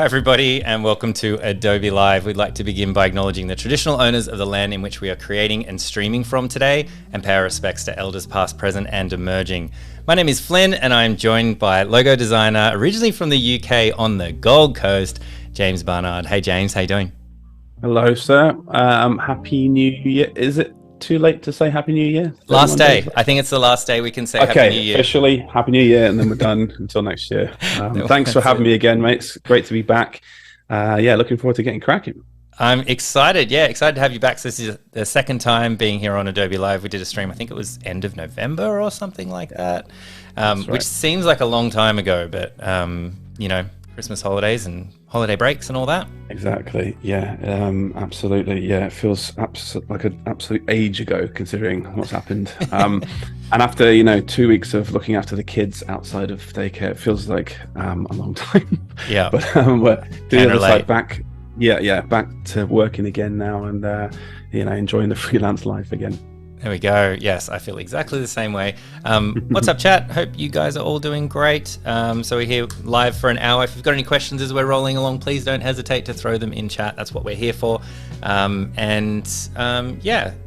Hi everybody and welcome to Adobe Live. We'd like to begin by acknowledging the traditional owners of the land in which we are creating and streaming from today and pay our respects to elders past, present and emerging. My name is Flynn and I'm joined by logo designer originally from the UK on the Gold Coast, James Barnard. Hey James, how you doing? Hello sir, Happy New Year. Is it too late to say Happy New Year? Last day. I think it's the last day we can say Happy New Year. Officially Happy New Year and then we're done until next year. Thanks for having me again, mates. Great to be back. Looking forward to getting cracking. I'm excited. Yeah, excited to have you back. So this is the second time being here on Adobe Live. We did a stream, I think it was end of November or something like that, right. Which seems like a long time ago, but Christmas holidays and holiday breaks and all that. Exactly. Yeah, absolutely. Yeah, it feels like an absolute age ago considering what's happened. And after, 2 weeks of looking after the kids outside of daycare, it feels like a long time. Yeah. But we're the other side back. Yeah, back to working again now and, enjoying the freelance life again. There we go. Yes, I feel exactly the same way. What's up, chat? Hope you guys are all doing great. So we're here live for an hour. If you've got any questions as we're rolling along, please don't hesitate to throw them in chat. That's what we're here for. Do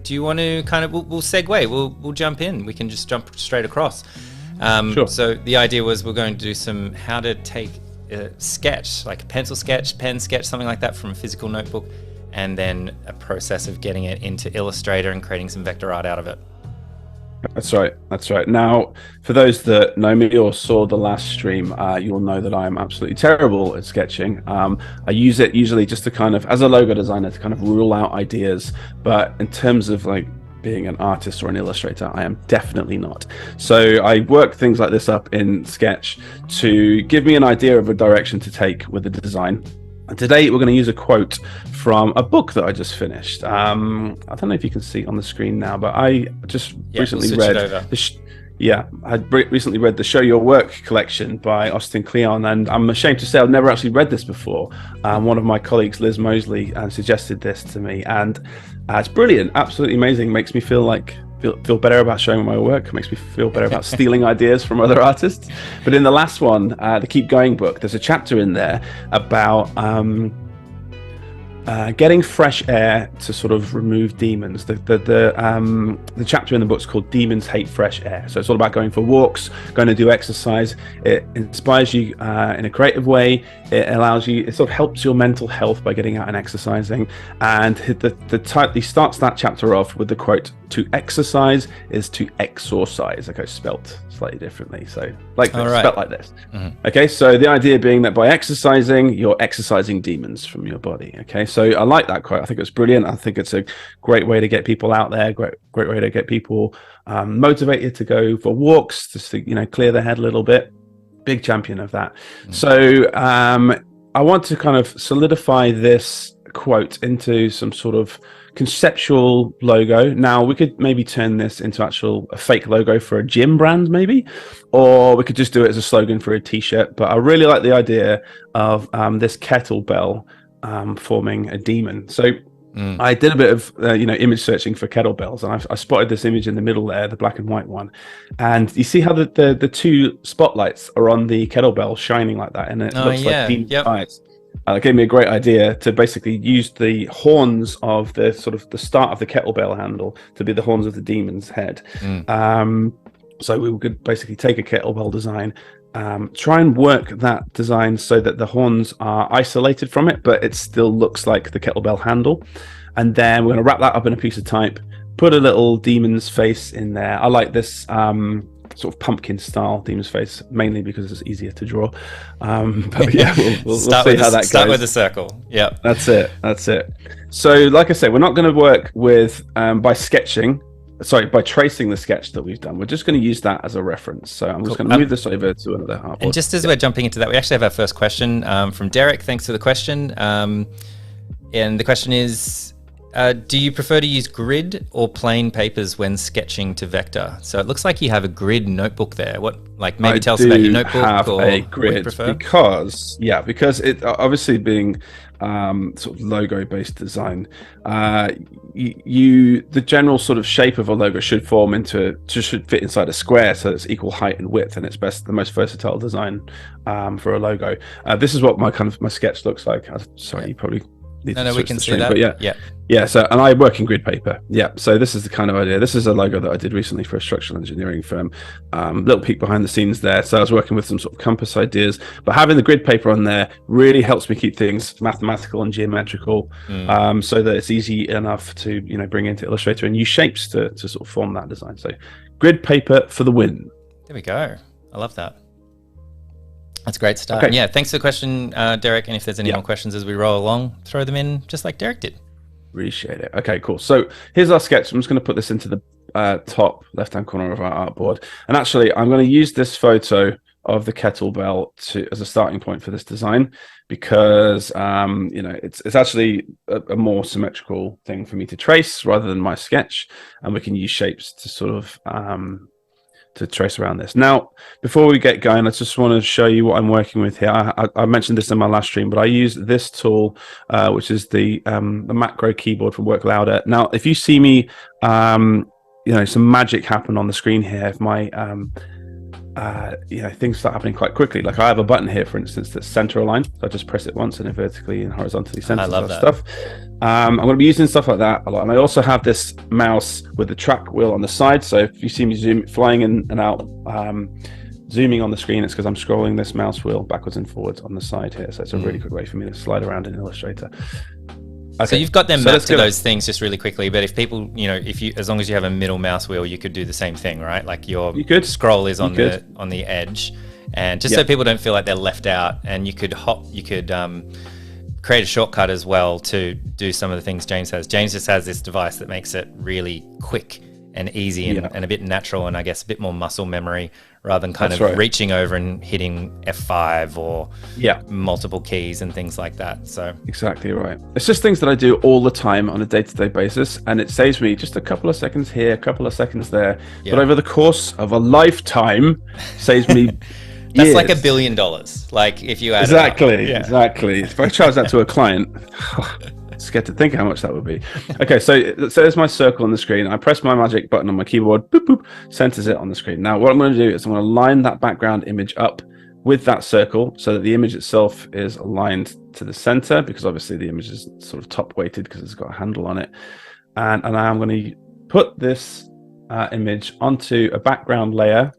you want to kind of, we'll segue, we'll jump in. We can just jump straight across. Sure. So the idea was we're going to do some how to take a sketch, like a pencil sketch, pen sketch, something like that from a physical notebook, and then a process of getting it into Illustrator and creating some vector art out of it. That's right. Now, for those that know me or saw the last stream, you'll know that I am absolutely terrible at sketching. I use it usually just to kind of, as a logo designer, to kind of rule out ideas. But in terms of like being an artist or an illustrator, I am definitely not. So I work things like this up in Sketch to give me an idea of a direction to take with the design. And today we're going to use a quote from a book that I just finished. I don't know if you can see it on the screen now, but I just recently read. I recently read the Show Your Work collection by Austin Kleon, and I'm ashamed to say I've never actually read this before. One of my colleagues, Liz Mosley, suggested this to me, and it's brilliant, absolutely amazing. Makes me feel better about showing my work, makes me feel better about stealing ideas from other artists. But in the last one, the Keep Going book, there's a chapter in there about getting fresh air to sort of remove demons. The chapter in the book is called Demons Hate Fresh Air. So it's all about going for walks, going to do exercise. It inspires you in a creative way. It sort of helps your mental health by getting out and exercising. And he starts that chapter off with the quote, "To exercise is to exorcise." Okay, spelt slightly differently. So spelt like this. Mm-hmm. Okay, so the idea being that by exercising, you're exercising demons from your body. Okay, so I like that quote. I think it's brilliant. I think it's a great way to get people out there, great way to get people motivated to go for walks, just to, clear their head a little bit. Big champion of that. Mm-hmm. So I want to kind of solidify this quote into some sort of conceptual logo. Now we could maybe turn this into a fake logo for a gym brand maybe, or we could just do it as a slogan for a t-shirt. But I really like the idea of this kettlebell forming a demon. So I did a bit of image searching for kettlebells, and I spotted this image in the middle there, the black and white one, and you see how the two spotlights are on the kettlebell shining like that, and it looks like demon eyes. It gave me a great idea to basically use the horns of the start of the kettlebell handle to be the horns of the demon's head. So we could basically take a kettlebell design, try and work that design so that the horns are isolated from it, but it still looks like the kettlebell handle. And then we're going to wrap that up in a piece of type, put a little demon's face in there. I like this sort of pumpkin style demon's face, mainly because it's easier to draw. But yeah, we'll see how that goes. Start with a circle. Yeah, that's it. So like I said, we're not going to work with by tracing the sketch that we've done. We're just going to use that as a reference. So I'm just going to move this over to another artboard. And just as we're jumping into that, we actually have our first question from Derek. Thanks for the question. And the question is, Do you prefer to use grid or plain papers when sketching to vector? So it looks like you have a grid notebook there. Maybe tell us about your notebook. I have or a grid because it obviously being sort of logo-based design, the general sort of shape of a logo should fit inside a square, so it's equal height and width, and it's the most versatile design for a logo. This is what my sketch looks like. Sorry, you probably. No, we can see that. But yeah. So, and I work in grid paper. Yeah. So this is the kind of idea. This is a logo that I did recently for a structural engineering firm. Little peek behind the scenes there. So I was working with some sort of compass ideas, but having the grid paper on there really helps me keep things mathematical and geometrical, so that it's easy enough to bring into Illustrator and use shapes to sort of form that design. So, grid paper for the win. There we go. I love that. That's a great start. Okay. Yeah, thanks for the question, Derek. And if there's any more questions as we roll along, throw them in just like Derek did. Appreciate it. Okay, cool. So here's our sketch. I'm just going to put this into the top left-hand corner of our artboard. And actually, I'm going to use this photo of the kettlebell as a starting point for this design, because it's actually a more symmetrical thing for me to trace rather than my sketch, and we can use shapes to sort of to trace around this. Now, before we get going, I just want to show you what I'm working with here. I mentioned this in my last stream, but I use this tool, which is the macro keyboard from Work Louder. Now, if you see me, some magic happen on the screen here. If my things start happening quite quickly. Like I have a button here, for instance, that's center aligned. So I just press it once and it vertically and horizontally centers. I love that stuff. I'm going to be using stuff like that a lot. And I also have this mouse with the track wheel on the side. So if you see me flying in and out, zooming on the screen, it's because I'm scrolling this mouse wheel backwards and forwards on the side here. So it's a really quick way for me to slide around in Illustrator. Okay. So you've got them mapped to those things just really quickly, but if people, as long as you have a middle mouse wheel, you could do the same thing, right? Like your scroll is on the edge, and just so people don't feel like they're left out, and you could create a shortcut as well to do some of the things James has. James just has this device that makes it really quick and easy and a bit natural, and I guess a bit more muscle memory rather than kind of reaching over and hitting F5 or multiple keys and things like that. So exactly right. It's just things that I do all the time on a day-to-day basis, and it saves me just a couple of seconds here, a couple of seconds there. But over the course of a lifetime, saves me That's like $1 billion. Like if you add exactly. If I charge that to a client, scared to think how much that would be. Okay, so there's my circle on the screen. I press my magic button on my keyboard, boop, boop, centers it on the screen. Now, what I'm going to do is I'm going to line that background image up with that circle so that the image itself is aligned to the center, because obviously the image is sort of top weighted because it's got a handle on it. And I'm going to put this image onto a background layer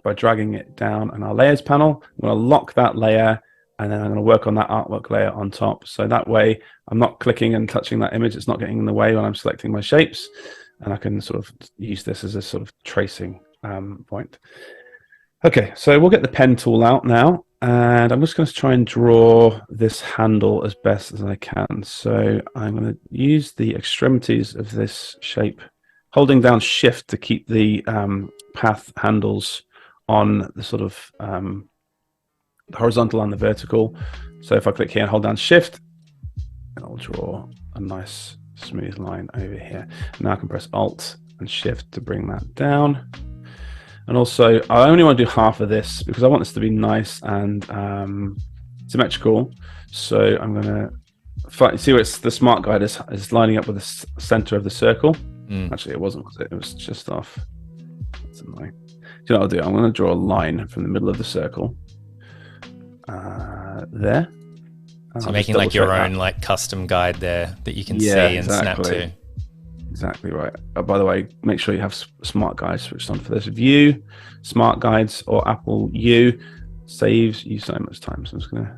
by dragging it down on our layers panel. I'm going to lock that layer, and then I'm going to work on that artwork layer on top. So that way I'm not clicking and touching that image. It's not getting in the way when I'm selecting my shapes. And I can sort of use this as a sort of tracing point. Okay, so we'll get the pen tool out now. And I'm just going to try and draw this handle as best as I can. So I'm going to use the extremities of this shape, holding down Shift to keep the path handles on the sort of the horizontal and the vertical. So if I click here and hold down Shift, I'll draw a nice smooth line over here. Now I can press Alt and Shift to bring that down. And also, I only want to do half of this because I want this to be nice and symmetrical. So I'm going to see where the smart guide is lining up with the center of the circle. Actually, it wasn't, was it? It was just off. That's annoying. So what I'll do, I'm going to draw a line from the middle of the circle. There. So you're making like your own like custom guide there that you can see and snap to. Exactly right. By the way, make sure you have smart guides switched on for this. View, smart guides, or Apple U saves you so much time. So I'm just going to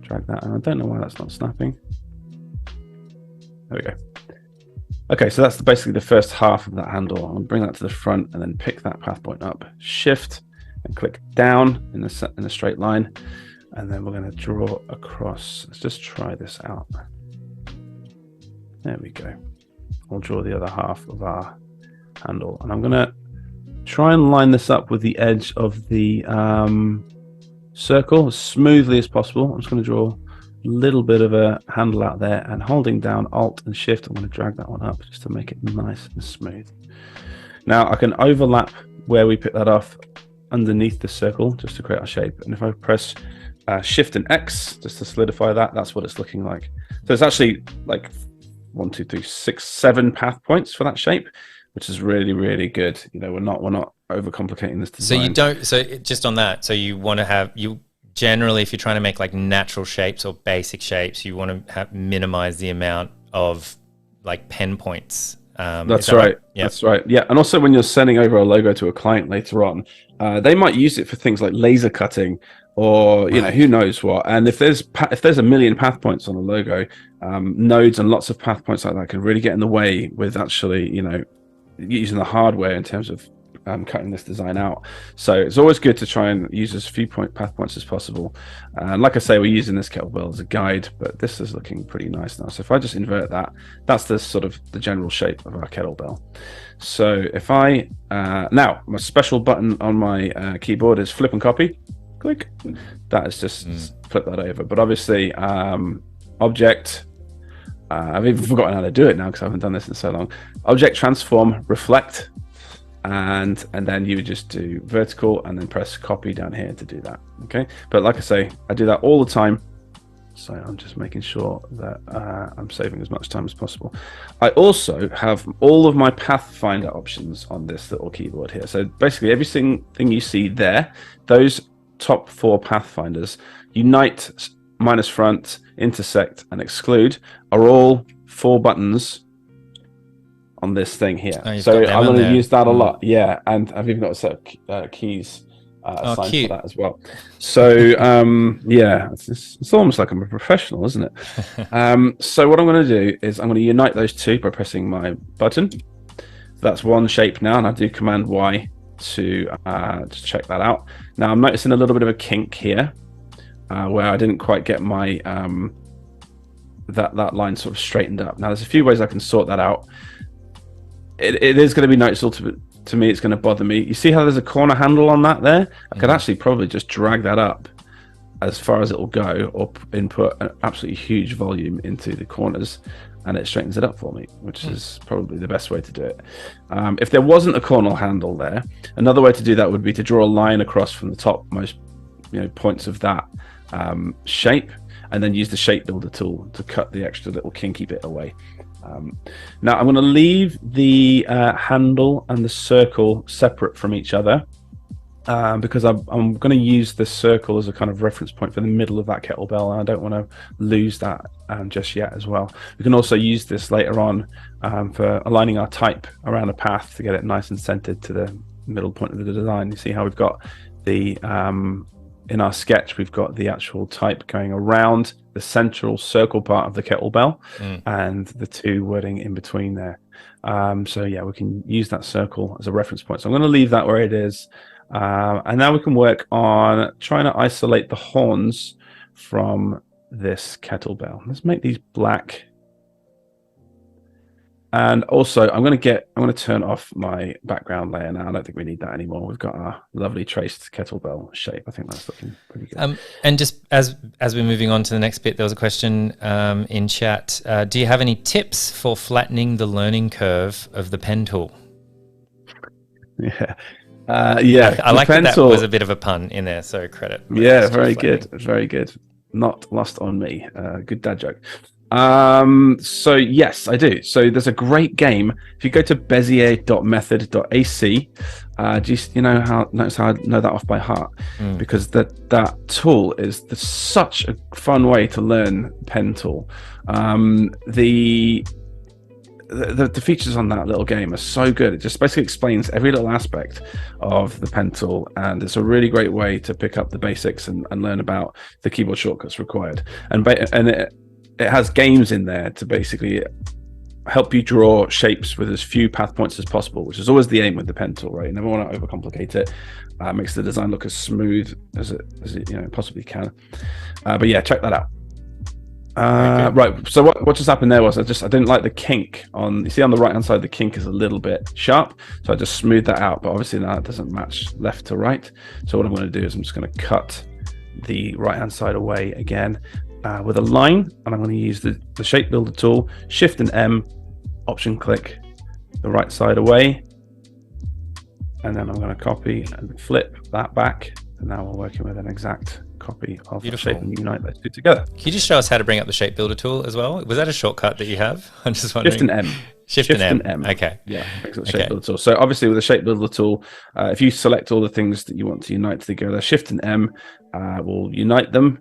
drag that. And I don't know why that's not snapping. There we go. Okay, so that's basically the first half of that handle. I'm going to bring that to the front and then pick that path point up. Shift and click down in a straight line. And then we're going to draw across. Let's just try this out. There we go. I'll draw the other half of our handle. And I'm going to try and line this up with the edge of the circle as smoothly as possible. I'm just going to draw little bit of a handle out there, and holding down Alt and Shift, I'm going to drag that one up just to make it nice and smooth. Now I can overlap where we pick that off underneath the circle just to create our shape. And if I press Shift and X just to solidify that, that's what it's looking like. So it's actually like 1, 2, 3, 6, 7 path points for that shape, which is really, really good. You know, we're not overcomplicating this design. So you don't. So just on that. So you want to have generally, if you're trying to make like natural shapes or basic shapes, you want to minimize the amount of like pen points. That's right. Yep. That's right. Yeah, and also when you're sending over a logo to a client later on, they might use it for things like laser cutting, or you know, who knows what. And if there's a million path points on a logo, nodes and lots of path points like that can really get in the way with actually, you know, using the hardware in terms of cutting this design out. So it's always good to try and use as few path points as possible. And like I say, we're using this kettlebell as a guide, but this is looking pretty nice now. So if I just invert that, that's the sort of the general shape of our kettlebell. So if I now my special button on my keyboard is flip and copy. Click. That is just flip that over. But obviously, object. I've even forgotten how to do it now because I haven't done this in so long. Object, transform, reflect. And then you would just do vertical and then press copy down here to do that. Okay, but like I say, I do that all the time, so I'm just making sure that I'm saving as much time as possible. I also have all of my pathfinder options on this little keyboard here. So basically everything you see there, those top 4 pathfinders, unite, minus front, intersect, and exclude, are all 4 buttons on this thing here. So I'm going to use that a lot. Yeah, and I've even got a set of keys assigned for that as well. So yeah, it's almost like I'm a professional, isn't it? So what I'm going to do is I'm going to unite those 2 by pressing my button. So that's one shape now, and I do Command Y to check that out. Now I'm noticing a little bit of a kink here where I didn't quite get my that line sort of straightened up. Now there's a few ways I can sort that out. It is going to be noticeable to me. It's going to bother me. You see how there's a corner handle on that there? I could actually probably just drag that up as far as it will go, or input an absolutely huge volume into the corners, and it straightens it up for me, which is probably the best way to do it. If there wasn't a corner handle there, another way to do that would be to draw a line across from the topmost, you know, points of that shape, and then use the shape builder tool to cut the extra little kinky bit away. Now I'm going to leave the handle and the circle separate from each other because I'm going to use the circle as a kind of reference point for the middle of that kettlebell, and I don't want to lose that just yet as well. We can also use this later on for aligning our type around a path to get it nice and centered to the middle point of the design. You see how we've got the in our sketch, we've got the actual type going around the central circle part of the kettlebell and the 2 wording in between there. So yeah, we can use that circle as a reference point. So I'm going to leave that where it is. And now we can work on trying to isolate the horns from this kettlebell. Let's make these black. And also, I'm going to turn off my background layer now. I don't think we need that anymore. We've got our lovely traced kettlebell shape. I think that's looking pretty good. And just as we're moving on to the next bit, there was a question in chat. Do you have any tips for flattening the learning curve of the pen tool? Yeah. Yeah. I like that was a bit of a pun in there, so credit. Yeah, very good. Very good. Not lost on me. Good dad joke. So yes, I do. So there's a great game. If you go to bezier.method.ac, notice how I know that off by heart, because that tool is such a fun way to learn pen tool. The features on that little game are so good. It just basically explains every little aspect of the pen tool, and it's a really great way to pick up the basics and learn about the keyboard shortcuts required. And it has games in there to basically help you draw shapes with as few path points as possible, which is always the aim with the pen tool, right? You never want to overcomplicate it. Makes the design look as smooth as it possibly can. But yeah, check that out. Right. So what just happened there was I didn't like the kink on. You see on the right hand side, the kink is a little bit sharp, so I just smoothed that out. But obviously now it doesn't match left to right. So what I'm going to do is I'm just going to cut the right hand side away again. with a line, and I'm going to use the shape builder tool, Shift and M, Option click the right side away, and then I'm going to copy and flip that back, and now we're working with an exact copy of the shape and unite those two together. Can you just show us how to bring up the shape builder tool as well? Was that a shortcut that you have? I'm just wondering. Shift and M. Shift and M. Okay. Yeah, excellent. Shape builder tool. So obviously with the shape builder tool, if you select all the things that you want to unite together, Shift and M will unite them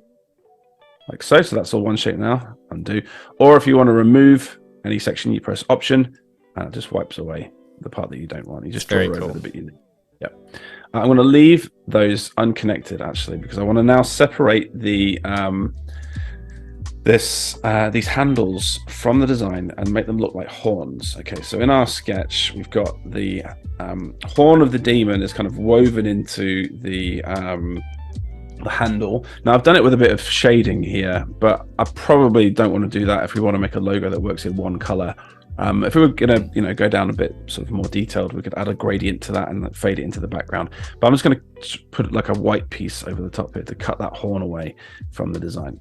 like so. So that's all one shape now. Undo. Or if you want to remove any section, you press Option, and it just wipes away the part that you don't want. You just draw over the bit you need. Yep. I'm going to leave those unconnected actually, because I want to now separate the these handles from the design and make them look like horns. Okay, so in our sketch, we've got the horn of the demon is kind of woven into the handle. Now I've done it with a bit of shading here, but I probably don't want to do that if we want to make a logo that works in one color. If we were going to, go down a bit sort of more detailed, we could add a gradient to that and fade it into the background. But I'm just going to put like a white piece over the top here to cut that horn away from the design.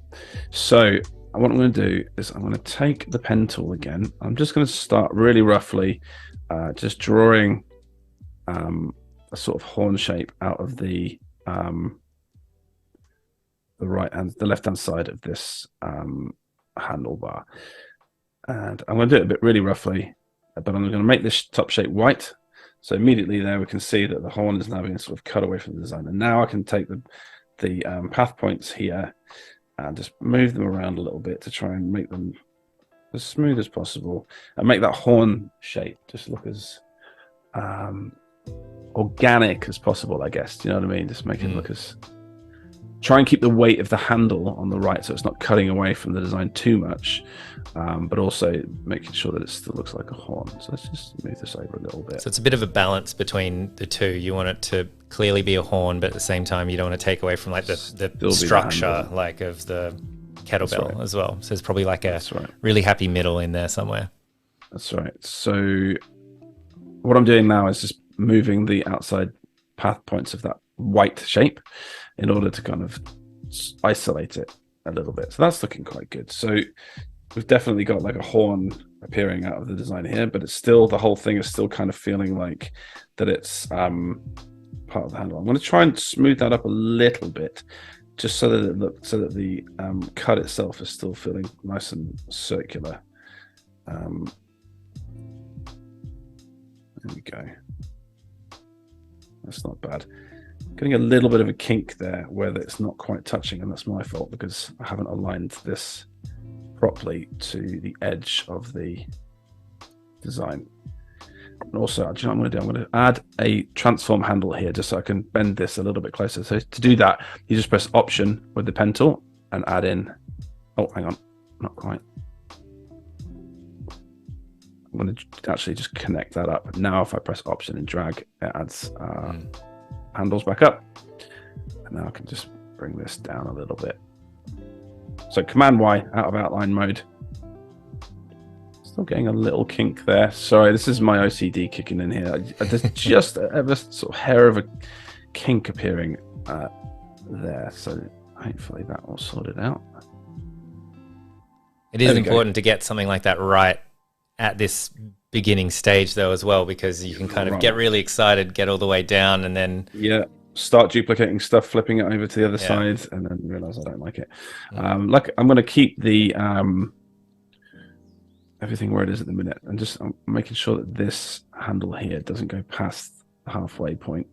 So what I'm going to do is I'm going to take the pen tool again. I'm just going to start really roughly, just drawing a sort of horn shape out of the left hand side of this handlebar. And I'm going to do it a bit really roughly, but I'm going to make this top shape white. So immediately there we can see that the horn is now being sort of cut away from the design. And now I can take the path points here and just move them around a little bit to try and make them as smooth as possible and make that horn shape just look as organic as possible, I guess. Do you know what I mean? Just make it look as... Try and keep the weight of the handle on the right so it's not cutting away from the design too much, but also making sure that it still looks like a horn. So let's just move this over a little bit. So it's a bit of a balance between the two. You want it to clearly be a horn, but at the same time you don't want to take away from like the structure like of the kettlebell as well. So there's probably like a really happy middle in there somewhere. That's right. So what I'm doing now is just moving the outside path points of that white shape in order to kind of isolate it a little bit. So that's looking quite good. So we've definitely got like a horn appearing out of the design here, but it's still, the whole thing is still kind of feeling like that it's part of the handle. I'm going to try and smooth that up a little bit just so that it looks, so that the cut itself is still feeling nice and circular. There we go. That's not bad. Getting a little bit of a kink there where it's not quite touching, and that's my fault because I haven't aligned this properly to the edge of the design. And also, do you know what I'm going to do? I'm going to add a transform handle here just so I can bend this a little bit closer. So to do that, you just press Option with the pen tool and add in, oh, hang on, not quite. I'm going to actually just connect that up. Now if I press Option and drag, it adds handles back up, and now I can just bring this down a little bit. So Command Y out of outline mode. Still getting a little kink there. Sorry, this is my OCD kicking in here. There's just a sort of hair of a kink appearing there. So hopefully that will sort it out. It is important to get something like that right at this beginning stage though as well, because you can kind of get really excited, get all the way down, and then start duplicating stuff, flipping it over to the other side, and then realize I don't like it. Like I'm going to keep the everything where it is at the minute, and just I'm making sure that this handle here doesn't go past the halfway point,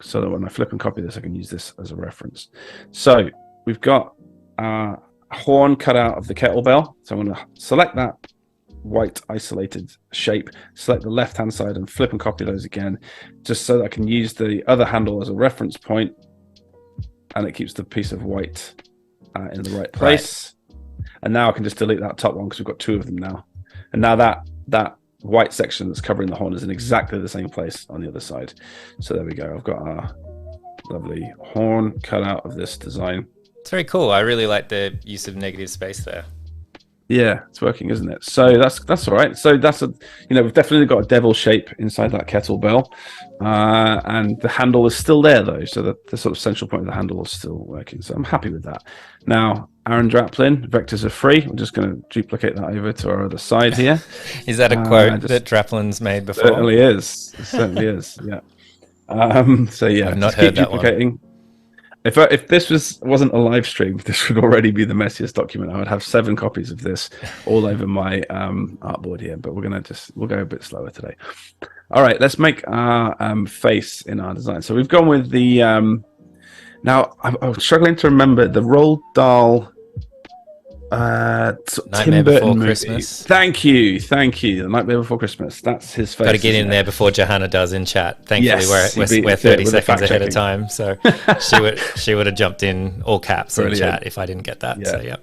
so that when I flip and copy this, I can use this as a reference. So we've got a horn cut out of the kettlebell. So I'm going to select that white isolated shape, select the left hand side and flip and copy those again, just so that I can use the other handle as a reference point, and it keeps the piece of white in the right place. And now I can just delete that top one because we've got two of them now. And now that white section that's covering the horn is in exactly the same place on the other side. So there we go. I've got our lovely horn cut out of this design. It's very cool. I really like the use of negative space there. Yeah, it's working, isn't it? So that's all right. So that's we've definitely got a devil shape inside that kettlebell, and the handle is still there though. So the sort of central point of the handle is still working. So I'm happy with that. Now, Aaron Draplin, vectors are free. We're just going to duplicate that over to our other side here. Is that a quote that Draplin's made before? Certainly is. It certainly is. Yeah. So yeah, I've not just heard keep that duplicating. one. If this wasn't a live stream, this would already be the messiest document. I would have 7 copies of this all over my artboard here, but we'll go a bit slower today. All right, let's make our face in our design. So we've gone with the now I'm struggling to remember the Roald Dahl Tim Burton movie. Christmas. Thank you. The Nightmare Before Christmas. That's his face. Got to get in there before Johanna does in chat. Thankfully, Yes, we're 30 seconds ahead of fact-checking. time, so she would have jumped in all caps in chat if I didn't get that. Yeah. So yeah.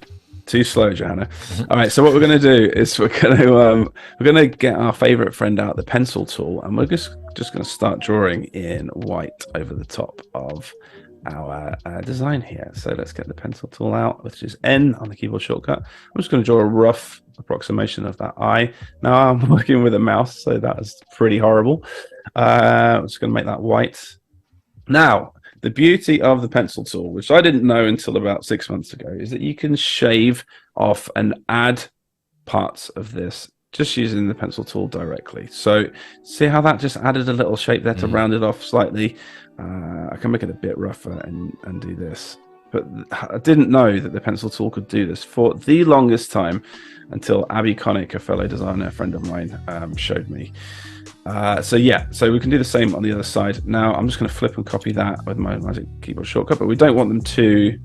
Too slow, Johanna. All right, so what we're going to do is we're going to get our favorite friend out, the pencil tool, and we're just going to start drawing in white over the top of our design here. So let's get the pencil tool out, which is N on the keyboard shortcut. I'm just going to draw a rough approximation of that eye. Now I'm working with a mouse, so that is pretty horrible. I'm just going to make that white. Now, the beauty of the pencil tool, which I didn't know until about 6 months ago, is that you can shave off and add parts of this just using the pencil tool directly. So see how that just added a little shape there to round it off slightly. I can make it a bit rougher and do this. But I didn't know that the pencil tool could do this for the longest time until Abby Connick, a fellow designer, a friend of mine, showed me. So we can do the same on the other side. Now I'm just going to flip and copy that with my magic keyboard shortcut, but we don't want them too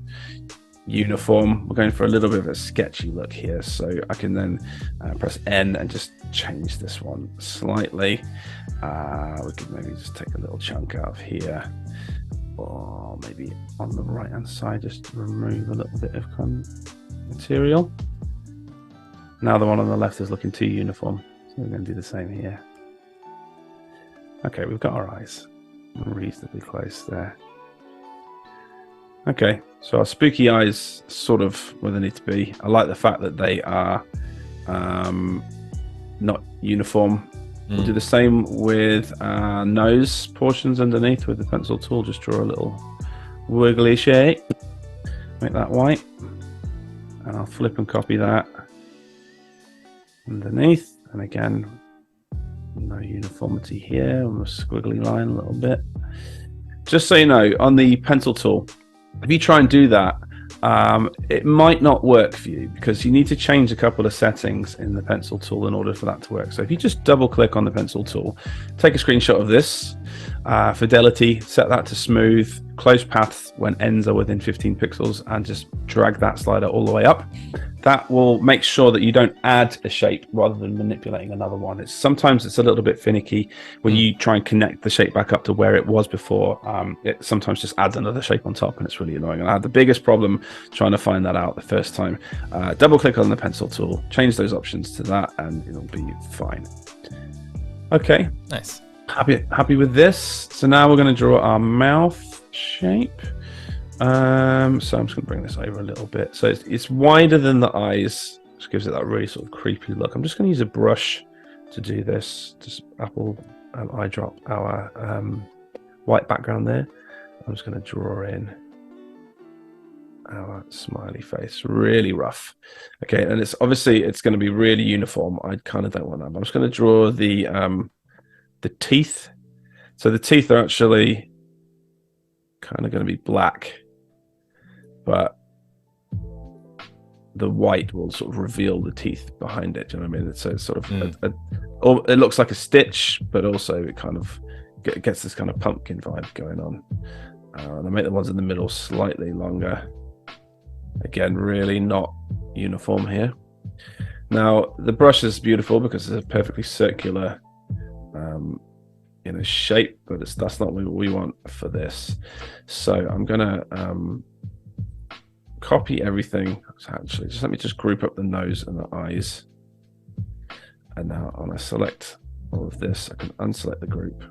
uniform. We're going for a little bit of a sketchy look here, so I can then press N and just change this one slightly. We could maybe just take a little chunk out of here, or maybe on the right hand side just remove a little bit of material. Now the one on the left is looking too uniform, so we're going to do the same here. Okay, we've got our eyes reasonably close there. Okay, so our spooky eyes sort of where they need to be. I like the fact that they are not uniform. We'll do the same with our nose portions underneath with the pencil tool. Just draw a little wiggly shape. Make that white. And I'll flip and copy that underneath. And again, no uniformity here. Almost squiggly line a little bit. Just so you know, on the pencil tool, if you try and do that, it might not work for you because you need to change a couple of settings in the pencil tool in order for that to work. So if you just double click on the pencil tool, take a screenshot of this, fidelity, set that to smooth, close paths when ends are within 15 pixels, and just drag that slider all the way up. That will make sure that you don't add a shape rather than manipulating another one. Sometimes it's a little bit finicky when you try and connect the shape back up to where it was before. It sometimes just adds another shape on top, and it's really annoying. And I had the biggest problem trying to find that out the first time. Double click on the pencil tool, change those options to that, and it'll be fine. Okay. Nice. Happy with this. So now we're going to draw our mouth shape. So I'm just going to bring this over a little bit. So it's wider than the eyes, which gives it that really sort of creepy look. I'm just going to use a brush to do this. Just eyedrop our white background there. I'm just going to draw in our smiley face, really rough. Okay, and it's going to be really uniform. I kind of don't want that. I'm just going to draw the teeth. So the teeth are actually kind of going to be black, but the white will sort of reveal the teeth behind it. Do you know what I mean? It's sort of it looks like a stitch, but also it kind of gets this kind of pumpkin vibe going on. And I make the ones in the middle slightly longer. Again, really not uniform here. Now the brush is beautiful because it's a perfectly circular shape, but that's not what we want for this. So I'm gonna copy everything. So actually, let me just group up the nose and the eyes. And now when I select all of this, I can unselect the group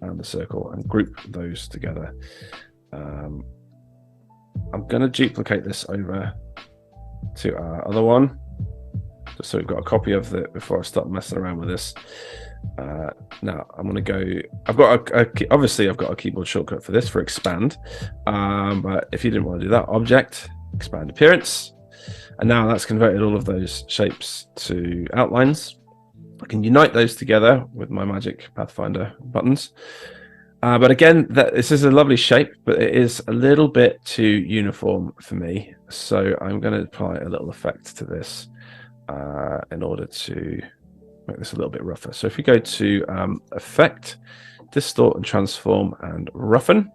and the circle and group those together. I'm going to duplicate this over to our other one. just so we've got a copy of it before I start messing around with this. Now I'm going to go. I've got obviously I've got a keyboard shortcut for this, for expand. But if you didn't want to do that, object, expand appearance, and now that's converted all of those shapes to outlines. I can unite those together with my magic Pathfinder buttons. But again, this is a lovely shape, but it is a little bit too uniform for me. So I'm going to apply a little effect to this in order to make this a little bit rougher. So if you go to Effect, Distort and Transform and Roughen.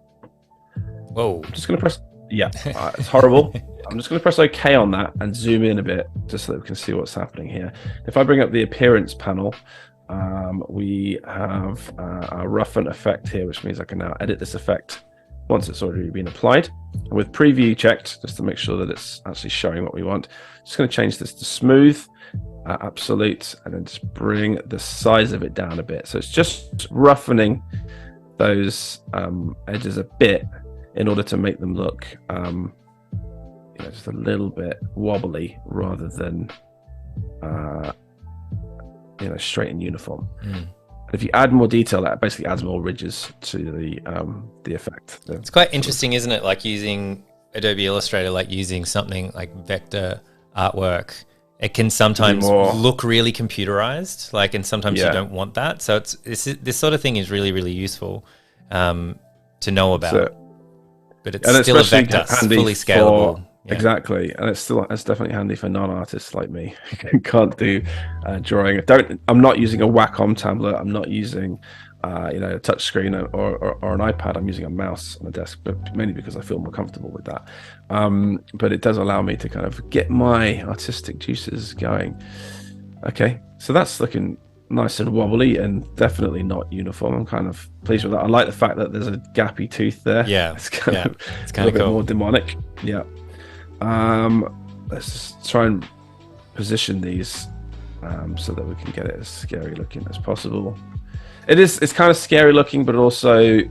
Whoa. I'm just going to press, it's horrible. I'm just going to press OK on that and zoom in a bit just so that we can see what's happening here. If I bring up the Appearance panel, we have a roughen effect here, which means I can now edit this effect once it's already been applied. And with preview checked, just to make sure that it's actually showing what we want, just going to change this to smooth, absolute, and then just bring the size of it down a bit. So it's just roughening those edges a bit in order to make them look just a little bit wobbly rather than straight and uniform. If you add more detail, that basically adds more ridges to the effect. It's quite interesting, isn't it? Like using Adobe Illustrator, like using something like vector artwork, it can sometimes look really computerized, and sometimes you don't want that. So this sort of thing is really, really useful to know about. But it's still a vector, fully scalable. Exactly, and it's definitely handy for non-artists like me who can't do drawing. I'm not using a Wacom tablet. I'm not using a touch screen or an iPad. I'm using a mouse on a desk, but mainly because I feel more comfortable with that. But it does allow me to kind of get my artistic juices going. Okay, so that's looking nice and wobbly and definitely not uniform. I'm kind of pleased with that. I like the fact that there's a gappy tooth there. Yeah, it's kind of cool. A bit more demonic. Yeah. Let's just try and position these so that we can get it as scary looking as possible. It's kind of scary looking, but also a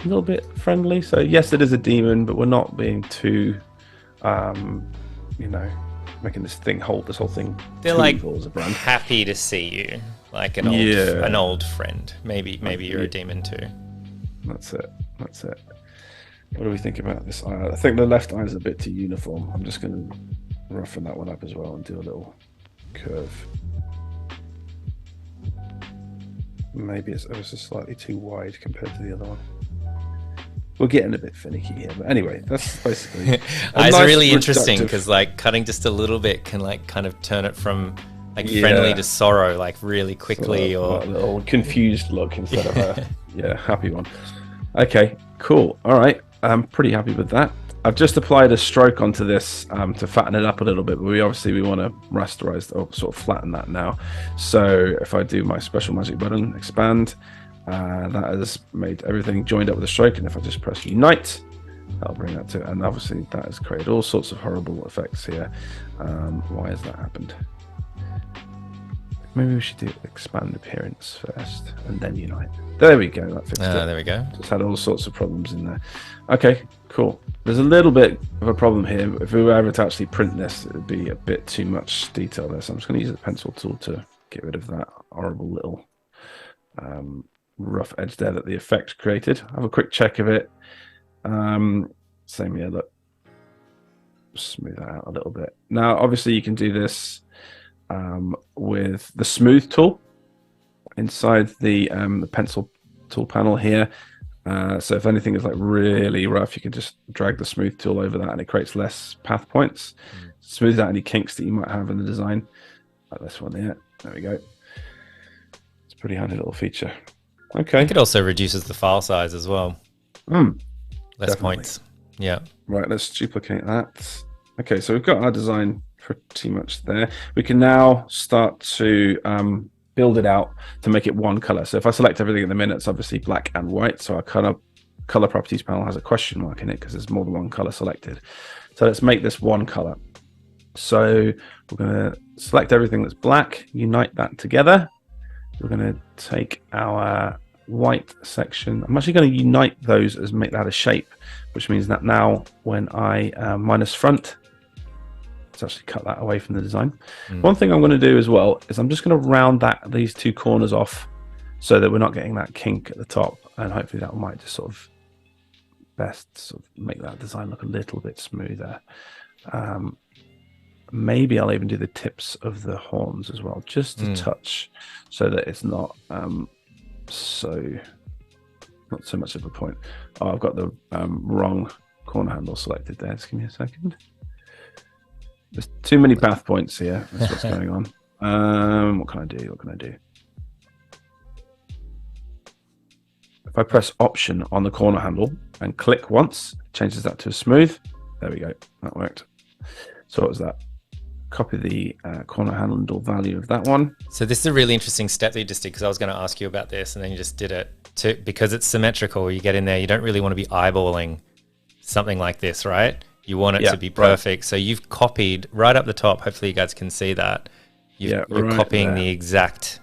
little bit friendly. So yes, it is a demon, but we're not being too making this whole thing. They're like happy to see you, like an old friend. Maybe you're a demon too. That's it. What do we think about this eye? I think the left eye is a bit too uniform. I'm just going to roughen that one up as well and do a little curve. Maybe it's ever so slightly too wide compared to the other one. We're getting a bit finicky here, but anyway, that's basically. It's really interesting because cutting just a little bit can kind of turn it from friendly to sorrow really quickly, or a little confused look instead of a happy one. Okay, cool. All right. I'm pretty happy with that. I've just applied a stroke onto this to fatten it up a little bit, but we want to rasterize or sort of flatten that now. So if I do my special magic button, expand, that has made everything joined up with a stroke. And if I just press unite, that'll bring that to it. And obviously that has created all sorts of horrible effects here. Why has that happened? Maybe we should do expand appearance first and then unite. There we go. That fixed it. There we go. Just had all sorts of problems in there. Okay, cool. There's a little bit of a problem here. If we were ever to actually print this, it would be a bit too much detail there. So I'm just going to use the pencil tool to get rid of that horrible little rough edge there that the effect created. Have a quick check of it. Same here. Look, smooth that out a little bit. Now, obviously, you can do this with the smooth tool inside the pencil tool panel here. So if anything is really rough, you can just drag the smooth tool over that and it creates less path points. Smooth out any kinks that you might have in the design, like this one here. There we go. It's a pretty handy little feature. Okay. I think it also reduces the file size as well. Less definitely. points. Yeah. Right, let's duplicate that. Okay, so we've got our design pretty much there. We can now start to build it out to make it one color. So if I select everything in the minute, it's obviously black and white. So our color properties panel has a question mark in it because there's more than one color selected. So let's make this one color. So we're going to select everything that's black, unite that together. We're going to take our white section. I'm actually going to unite those as make that a shape, which means that now when I minus front, Let's actually cut that away from the design. One thing I'm going to do as well is I'm just going to round these two corners off so that we're not getting that kink at the top, and hopefully that might just sort of make that design look a little bit smoother. Maybe I'll even do the tips of the horns as well, just a touch, so that it's not so much of a point. Oh, I've got the wrong corner handle selected there. Just give me a second. There's too many path points here. That's what's going on. What can I do? If I press Option on the corner handle and click once, it changes that to a smooth. There we go. That worked. So what was that? Copy the corner handle value of that one. So this is a really interesting step that you just did, because I was going to ask you about this and then you just did it because it's symmetrical. You get in there, you don't really want to be eyeballing something like this, right? You want it to be perfect. Right. So you've copied right up the top. Hopefully you guys can see that. You're copying there. The exact.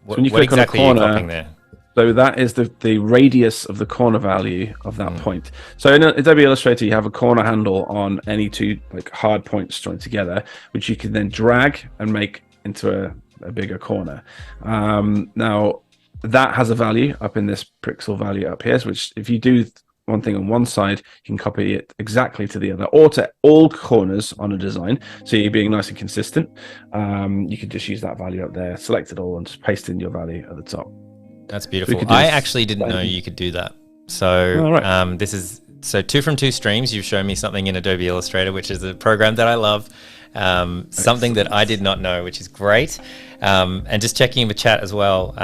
What exactly are you copying there? So that is the radius of the corner value of that point. So in Adobe Illustrator, you have a corner handle on any two hard points joined together, which you can then drag and make into a bigger corner. Now that has a value up in this pixel value up here, which if you do one thing on one side, you can copy it exactly to the other, or to all corners on a design. So you're being nice and consistent. You can just use that value up there, select it all, and just paste in your value at the top. That's beautiful. I actually didn't know you could do that. So this is 2 from 2 streams. You've shown me something in Adobe Illustrator, which is a program that I love. Something that I did not know, which is great. And just checking in the chat as well.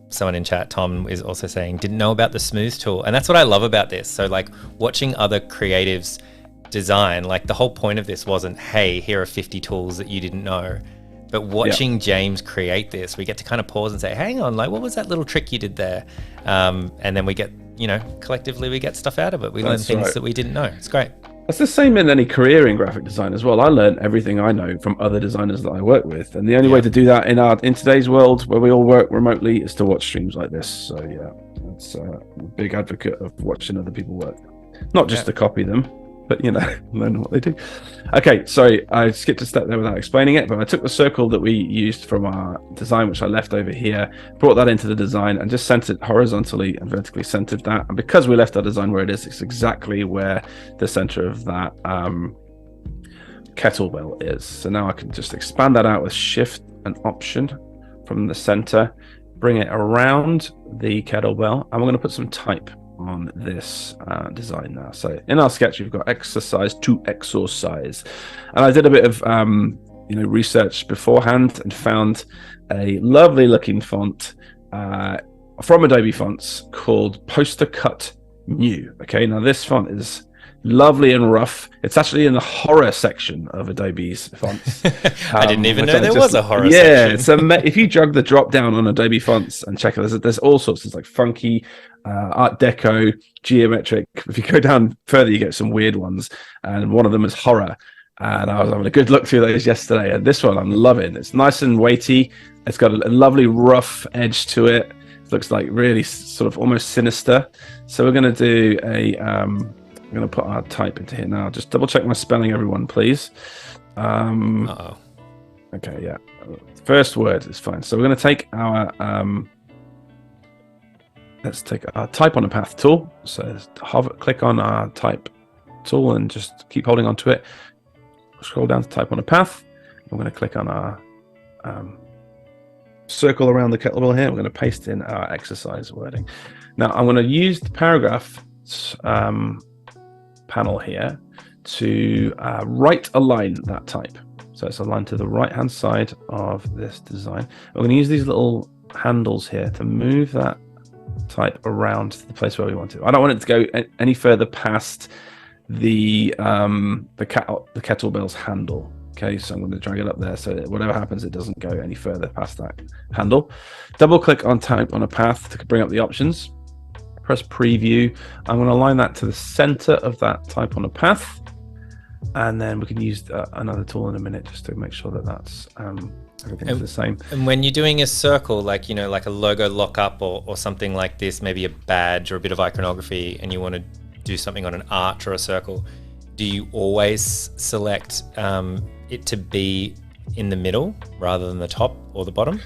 Someone in chat, Tom, is also saying, didn't know about the smooth tool. And that's what I love about this. So watching other creatives design, the whole point of this wasn't, hey, here are 50 tools that you didn't know. But watching James create this, we get to kind of pause and say, hang on, what was that little trick you did there? And then we get, collectively we get stuff out of it. We learn things that we didn't know. It's great. That's the same in any career in graphic design as well. I learned everything I know from other dezigners that I work with. And the only way to do that in today's world where we all work remotely is to watch streams like this. So that's a big advocate of watching other people work. Not just to copy them, but learn what they do. Okay, sorry, I skipped a step there without explaining it, but I took the circle that we used from our design, which I left over here, brought that into the design and just centered horizontally and vertically centered that. And because we left our design where it is, it's exactly where the center of that kettlebell is. So now I can just expand that out with Shift and Option from the center, bring it around the kettlebell, and we're going to put some type on this design now. So in our sketch, we've got exercise to exorcise, and I did a bit of research beforehand and found a lovely looking font from Adobe Fonts called Poster Cut New. Okay, now this font is lovely and rough. It's actually in the horror section of Adobe's fonts. I didn't even know there was a horror section. So if you drag the drop down on Adobe Fonts and check it, there's all sorts. There's funky, Art Deco, geometric. If you go down further, you get some weird ones, and one of them is horror. And I was having a good look through those yesterday, and this one I'm loving. It's nice and weighty. It's got a lovely rough edge to it. It looks really sort of almost sinister. So we're going to do I'm going to put our type into here now. Just double check my spelling, everyone, please. Uh-oh. Okay, yeah. First word is fine. So we're going to take our let's take our type on a path tool. So click on our type tool and just keep holding on to it. Scroll down to type on a path. I'm going to click on our circle around the kettlebell here. We're going to paste in our exercise wording. Now I'm going to use the paragraph panel here to right align that type. So it's aligned to the right hand side of this design. We're going to use these little handles here to move that type around to the place where we want it. I don't want it to go any further past the kettlebell's handle. Okay, so I'm going to drag it up there so that whatever happens, it doesn't go any further past that handle. Double click on type on a path to bring up the options. Press preview. I'm going to align that to the center of that type on a path, and then we can use another tool in a minute just to make sure that that's everything's the same. And when you're doing a circle, like a logo lockup or something like this, maybe a badge or a bit of iconography, and you want to do something on an arch or a circle, do you always select it to be in the middle rather than the top or the bottom?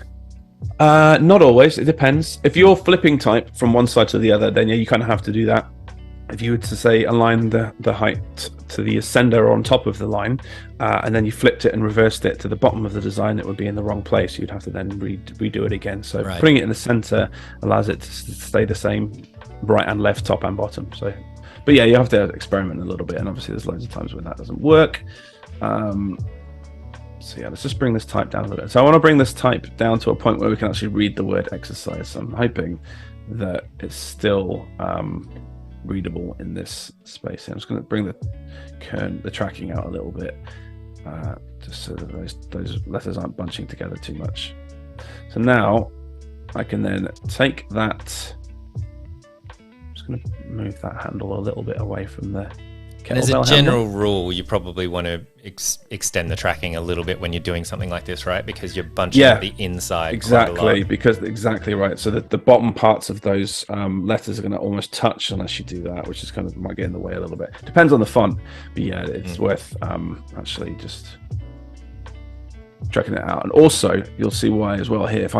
Not always. It depends. If you're flipping type from one side to the other, then yeah, you kind of have to do that. If you were to say align the height to the ascender on top of the line, and then you flipped it and reversed it to the bottom of the design, it would be in the wrong place. You'd have to then redo it again. So putting it in the center allows it to stay the same, right and left, top and bottom. So, but yeah, you have to experiment a little bit, and obviously there's loads of times when that doesn't work. So yeah, let's just bring this type down a little bit. So I want to bring this type down to a point where we can actually read the word exercise. So I'm hoping that it's still readable in this space. I'm just going to bring the tracking out a little bit, just so that those letters aren't bunching together too much. So now I can then take that. I'm just going to move that handle a little bit away from the And as a general rule, you probably want to extend the tracking a little bit when you're doing something like this, right? Because you're bunching the inside. Exactly, exactly right. So that the bottom parts of those letters are going to almost touch unless you do that, which is kind of might get in the way a little bit. Depends on the font, but yeah, it's worth actually just checking it out. And also, you'll see why as well here. If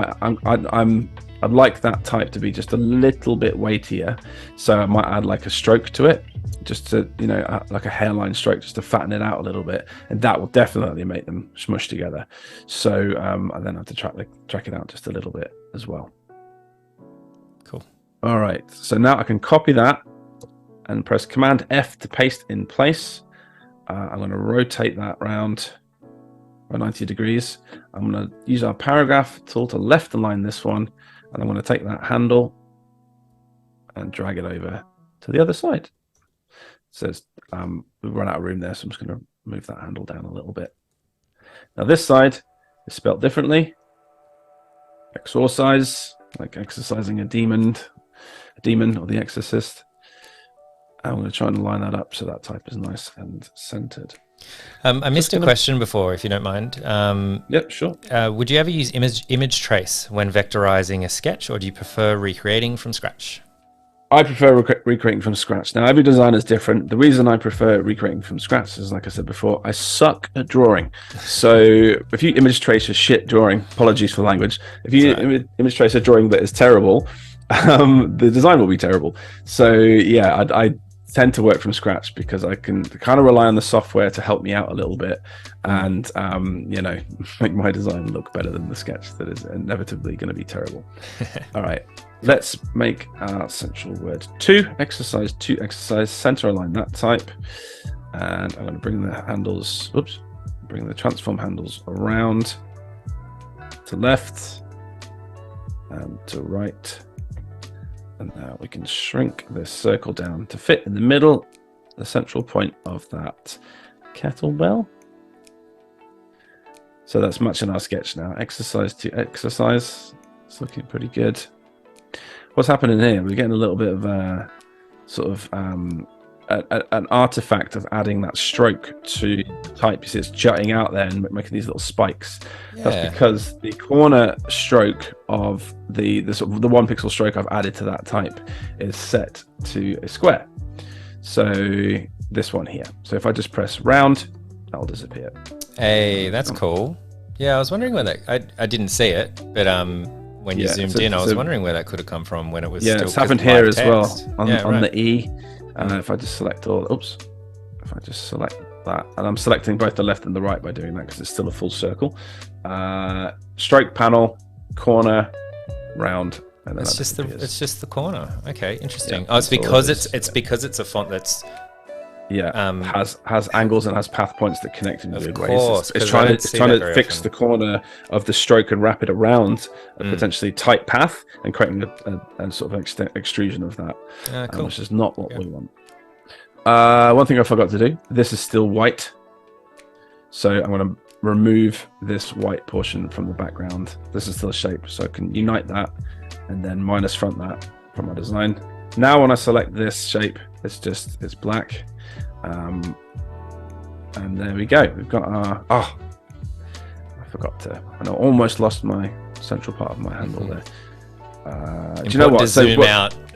I'd like that type to be just a little bit weightier, so I might add like a stroke to it, just to, like a hairline stroke, just to fatten it out a little bit, and that will definitely make them smush together. So I then have to track it out just a little bit as well. Cool. All right, so now I can copy that and press Command F to paste in place. I'm going to rotate that round by 90 degrees. I'm going to use our paragraph tool to left align this one, and I'm going to take that handle and drag it over to the other side. So we've run out of room there, so I'm just going to move that handle down a little bit. Now this side is spelled differently. Exorcise, like exercising a demon or the exorcist. I'm going to try and line that up so that type is nice and centered. I missed a question before, if you don't mind. Yep, sure. Would you ever use image trace when vectorizing a sketch, or do you prefer recreating from scratch? I prefer recreating from scratch. Now, every designer is different. The reason I prefer recreating from scratch is, like I said before, I suck at drawing. So if you image trace a shit drawing, apologies for language, if you image trace a drawing that is terrible, the design will be terrible. So yeah, I tend to work from scratch because I can kind of rely on the software to help me out a little bit and make my design look better than the sketch that is inevitably going to be terrible. All right, let's make our central word 2 exercise, center align that type, and I'm going to bring the transform handles around to left and to right. And now we can shrink this circle down to fit in the middle, the central point of that kettlebell. So that's matching our sketch now. Exercise to exercise. It's looking pretty good. What's happening here? We're getting a little bit of a sort of an artifact of adding that stroke to the type. You see it's jutting out there and making these little spikes. Yeah. That's because the corner stroke of the sort of the 1 pixel stroke I've added to that type is set to a square. So this one here. So if I just press round, that'll disappear. Hey, that's cool. Yeah, I was wondering where that I didn't see it, but when you zoomed in, I was wondering where that could have come from when it was still. It's happened here as well on the E. If I just select if I just select that, and I'm selecting both the left and the right by doing that because it's still a full circle. Stroke panel, corner, round, and then it's just the corner. Okay, interesting. Yeah, it's because it's a font that's has angles and has path points that connect in weird ways. It's trying to fix the corner of the stroke and wrap it around a potentially tight path and creating a sort of extrusion of that, cool. Which is not what we want. One thing I forgot to do, this is still white, so I'm going to remove this white portion from the background. This is still a shape, so I can unite that and then minus front that from my design. Now when I select this shape, it's black. And there we go. We've got our I almost lost my central part of my handle there. Do you know what?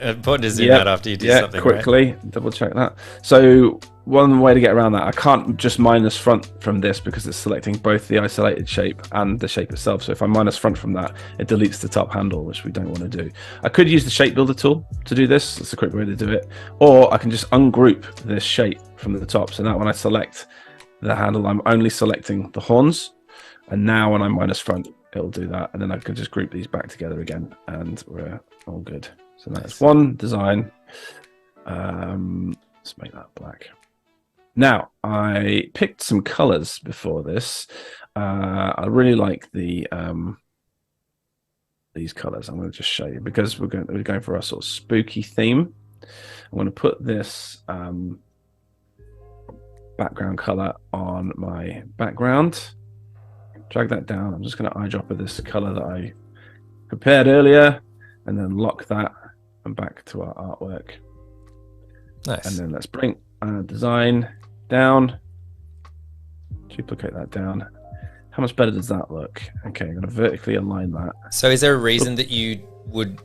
Important to zoom out after you do something quickly. Right? Double check that. So one way to get around that, I can't just minus front from this because it's selecting both the isolated shape and the shape itself. So if I minus front from that, it deletes the top handle, which we don't want to do. I could use the shape builder tool to do this. That's a quick way to do it. Or I can just ungroup this shape from the top. So now when I select the handle, I'm only selecting the horns. And now when I minus front, it'll do that. And then I can just group these back together again and we're all good. So that's one design. Let's make that black. Now, I picked some colors before this. I really like the these colors. I'm going to just show you because we're going for a sort of spooky theme. I'm going to put this background color on my background. Drag that down. I'm just going to eyedropper this color that I prepared earlier, and then lock that and back to our artwork. Nice. And then let's bring design down, duplicate that down. How much better does that look? Okay, I'm going to vertically align that. So is there a reason that you would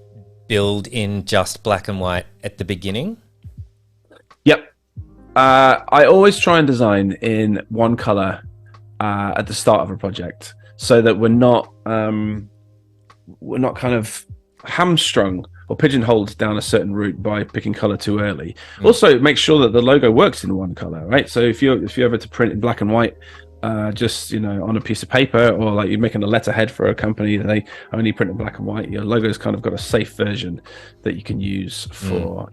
build in just black and white at the beginning? Yep. I always try and design in one color at the start of a project so that we're not kind of hamstrung or pigeonholed down a certain route by picking color too early. Also, make sure that the logo works in one color, right? So if you're ever to print in black and white, just on a piece of paper, or like you're making a letterhead for a company that they only print in black and white, your logo's kind of got a safe version that you can use for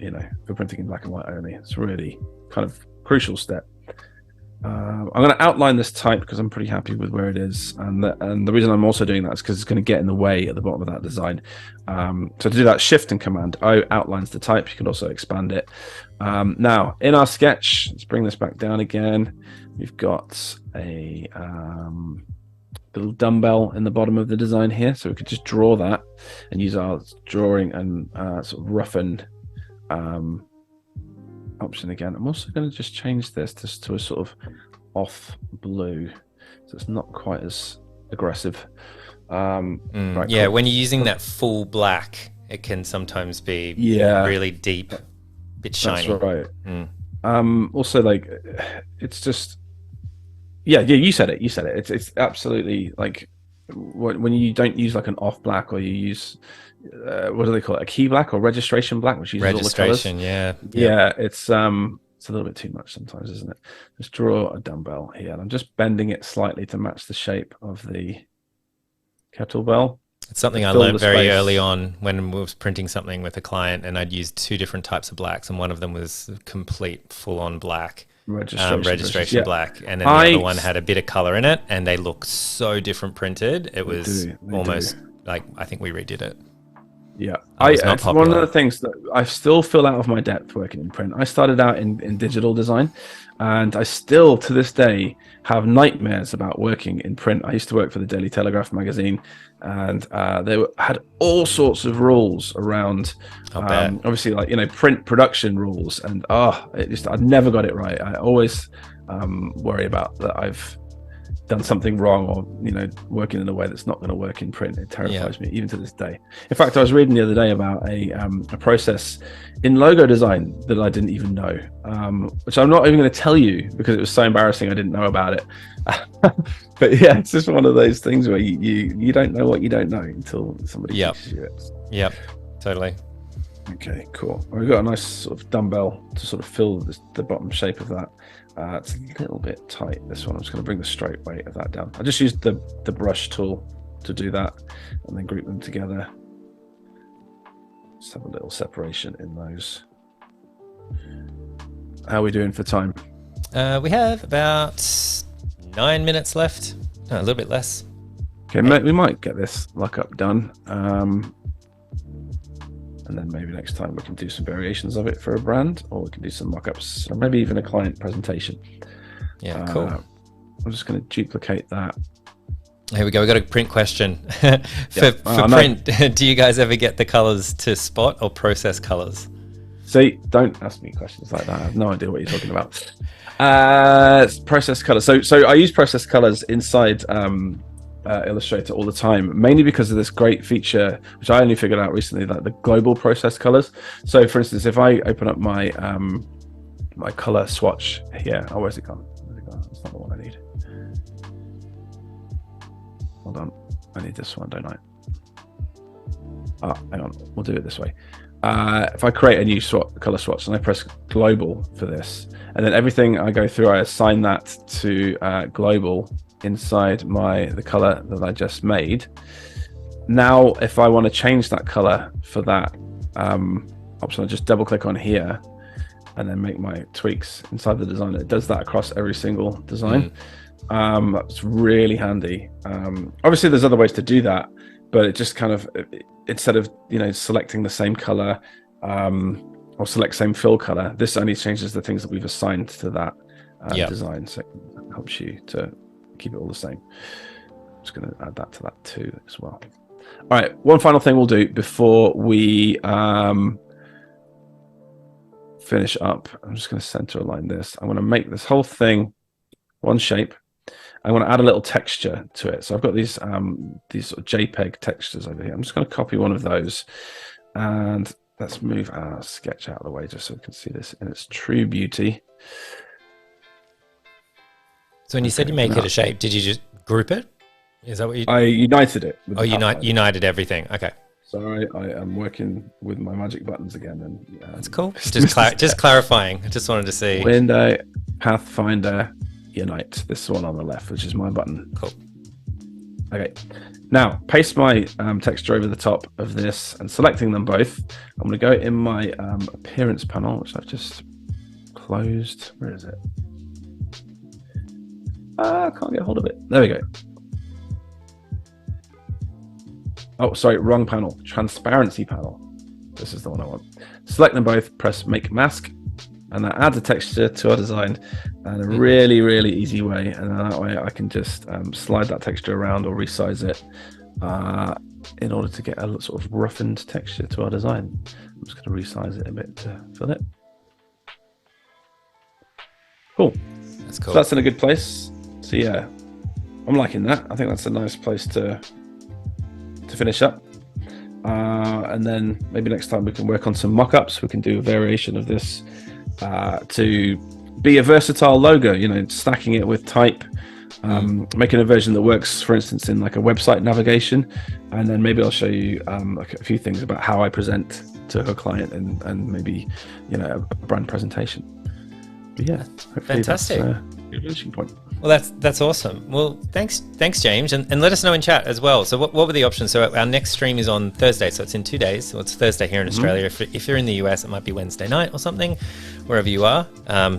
for printing in black and white only. It's really kind of crucial step. I'm going to outline this type because I'm pretty happy with where it is, and the reason I'm also doing that is because it's going to get in the way at the bottom of that design. So to do that, Shift and Command O outlines the type. You can also expand it. Now in our sketch, let's bring this back down again. We've got a little dumbbell in the bottom of the design here, so we could just draw that and use our drawing and sort of roughen option again. I'm also going to just change this to a sort of off blue, so it's not quite as aggressive. Right, yeah, cool. when you're using that full black, it can sometimes be really deep, bit shiny. That's right. Also, like, it's just you said it. It's absolutely like when you don't use like an off black, or you use what do they call it, a key black or registration black, which uses registration, all the colors. It's a little bit too much sometimes, isn't it? Let's draw a dumbbell here, and I'm just bending it slightly to match the shape of the kettlebell. It's something I learned very early on when we was printing something with a client, and I'd used two different types of blacks, and one of them was complete full-on black. Registration black, and then the other one had a bit of color in it, and they look so different printed. It was almost like, I think we redid it. Yeah, it's one of the things that I still feel out of my depth working in print. I started out in digital design, and I still to this day have nightmares about working in print. I used to work for the Daily Telegraph magazine, and they had all sorts of rules around obviously, like, print production rules, and I never got it right. I always worry about that I've done something wrong, or working in a way that's not going to work in print. It terrifies me even to this day. In fact, I was reading the other day about a process in logo design that I didn't even know, which I'm not even going to tell you because it was so embarrassing I didn't know about it. But yeah, it's just one of those things where you don't know what you don't know until somebody teaches you it. Yep, totally. Okay, cool. We've got a nice sort of dumbbell to sort of fill the bottom shape of that. It's a little bit tight, this one. I'm just going to bring the stroke weight of that down. I just used the brush tool to do that, and then group them together. Just have a little separation in those. How are we doing for time? We have about 9 minutes left. No, a little bit less. Okay, we might get this lockup done. And then maybe next time we can do some variations of it for a brand, or we can do some mock-ups, or maybe even a client presentation. Yeah, cool. I'm just going to duplicate that. Here we go. We got a print question. For print, do you guys ever get the colors to spot or process colors? See, don't ask me questions like that. I have no idea what you're talking about. Process colors. So I use process colors inside Illustrator all the time, mainly because of this great feature which I only figured out recently, like the global process colors. So for instance, if I open up my my color swatch here. Oh, where's it gone? That's not the one I need. Hold on, I need this one, don't I? Hang on, we'll do it this way. If I create a new color swatch and I press global for this, and then everything I go through, I assign that to global inside the color that I just made. Now, if I want to change that color for that option, I just double click on here and then make my tweaks inside the design. It does that across every single design. That's really handy. Obviously, there's other ways to do that, but it just kind of, instead of selecting the same color or select same fill color, this only changes the things that we've assigned to that design, so it helps you to keep it all the same. I'm just going to add that to that too as well. All right, one final thing we'll do before we finish up. I'm just going to center align this. I want to make this whole thing one shape. I want to add a little texture to it. So I've got these sort of JPEG textures over here. I'm just going to copy one of those, and let's move our sketch out of the way just so we can see this in its true beauty. So when you said you make it a shape, did you just group it? Is that what you? I united it. Oh, united everything. Okay. Sorry, I am working with my magic buttons again. And that's cool. Just clarifying. I just wanted to see. Window, Pathfinder, Unite. This one on the left, which is my button. Cool. Okay. Now, paste my texture over the top of this and selecting them both. I'm going to go in my appearance panel, which I've just closed. Where is it? I can't get hold of it. There we go. Oh, sorry, wrong panel. Transparency panel. This is the one I want. Select them both, press make mask, and that adds a texture to our design in a really, really easy way. And then that way I can just slide that texture around or resize it in order to get a sort of roughened texture to our design. I'm just going to resize it a bit to fill it. Cool. That's cool. So that's in a good place. So yeah, I'm liking that. I think that's a nice place to finish up. And then maybe next time we can work on some mock-ups. We can do a variation of this to be a versatile logo, stacking it with type, making a version that works, for instance, in like a website navigation. And then maybe I'll show you like a few things about how I present to a client and maybe, a brand presentation. But yeah, fantastic. That's a launching point. Well, that's awesome. Well, thanks, James, and let us know in chat as well. So, what were the options? So, our next stream is on Thursday, so it's in 2 days. Well, it's Thursday here in Australia. If you're in the US, it might be Wednesday night or something, wherever you are.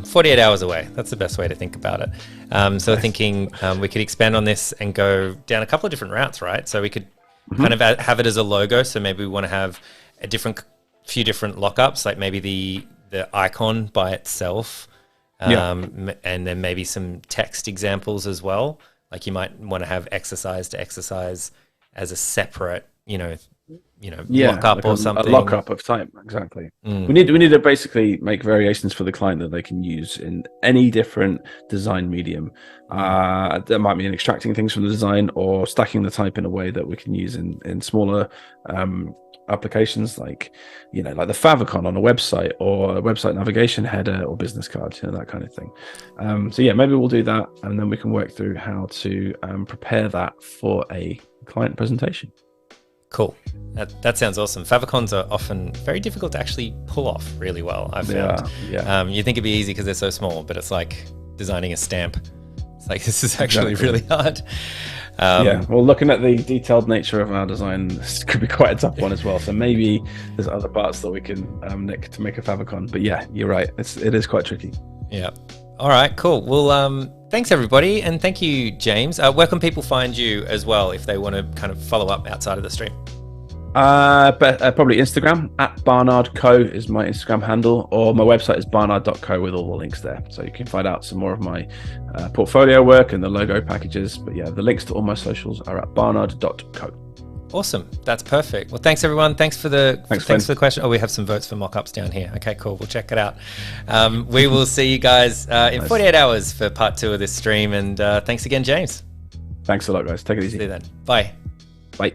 48 hours away. That's the best way to think about it. So, thinking we could expand on this and go down a couple of different routes, right? So, we could kind of have it as a logo. So, maybe we want to have a few different lockups, like maybe the icon by itself. And then maybe some text examples as well. Like you might want to have exercise to exercise as a separate, lockup like or something. A lockup of type, exactly. We need to basically make variations for the client that they can use in any different design medium. That might mean extracting things from the design or stacking the type in a way that we can use in smaller applications like the favicon on a website or a website navigation header or business cards, that kind of thing. So yeah, maybe we'll do that, and then we can work through how to prepare that for a client presentation. Cool. That sounds awesome. Favicons are often very difficult to actually pull off really well, I've found. Yeah. You think it'd be easy because they're so small, but it's like designing a stamp. It's like, this is actually really hard. Well, looking at the detailed nature of our design, this could be quite a tough one as well. So maybe there's other parts that we can nick to make a favicon. But yeah, you're right. It is quite tricky. Yeah. All right, cool. Well, thanks everybody. And thank you, James. Where can people find you as well if they want to kind of follow up outside of the stream? Probably Instagram @BarnardCo is my Instagram handle, or my website is barnard.co with all the links there. So you can find out some more of my portfolio work and the logo packages. But yeah, the links to all my socials are at barnard.co. Awesome. That's perfect. Well, thanks everyone. Thanks for the question. Oh, we have some votes for mock-ups down here. Okay, cool. We'll check it out. We will see you guys in 48 hours for part 2 of this stream. And thanks again, James. Thanks a lot, guys. Take it easy. See you then. Bye. Bye.